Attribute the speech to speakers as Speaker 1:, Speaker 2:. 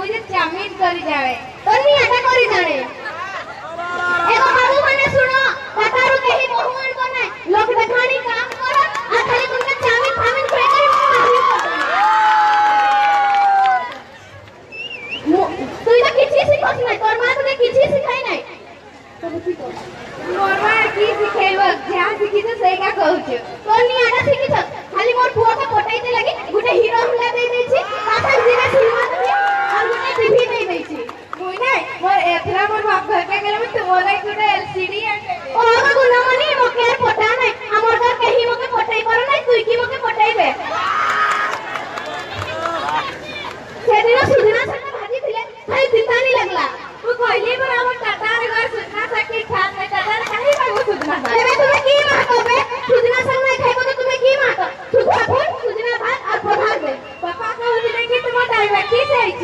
Speaker 1: मुझे चाउमीन करी जावे
Speaker 2: तोनी आटा करी जाने एगो बाबू माने सुनो कतारू कहीं बहुआन बनाए लोग देखानी काम करो आ खाली तुमके चाउमीन फामिन खुए करी তুই তো কিছু শিখছ না তোর মা তোকে কিছু শিখাই নাই তবে তুই তো
Speaker 1: मोर मां की सिखेबो जहाँ सिखी तो सही का कहूछ
Speaker 2: তোর নি আটা শিখিছ খালি মোর পুয়া কে পটাইতে লাগি গুটে হিরো হুলা দেই দেইছি কাটা জিরা সিনেমা দেখি আর গুটে টিভি দেই দেইছি
Speaker 1: मुई नहीं मोर एथरा मोर बाप घर के गेले में तुम्हारा गुडे एलसीडी
Speaker 2: ও আমার গুনামনি মোকে আর পটা নাই আমার ঘর কেহি মোকে পটাই পারো নাই তুই কি মোকে পটাইবে সেদিন সুদিনা সাথে ভাজি দিলে খালি তিতানি লাগলা
Speaker 1: तू कहली पर हमर टाटार घर सुतना सकी खात में टाटार काहे बागो सुतना
Speaker 2: এবে তুমি কি মাখবে সুদিনা সাথে নাই খাইবো তো তুমি কি মাখো সুদিনা ফুল সুদিনা ভাত আর প্রধান দে
Speaker 1: पापा कहू दिले कि तुम टाइम की से आइछ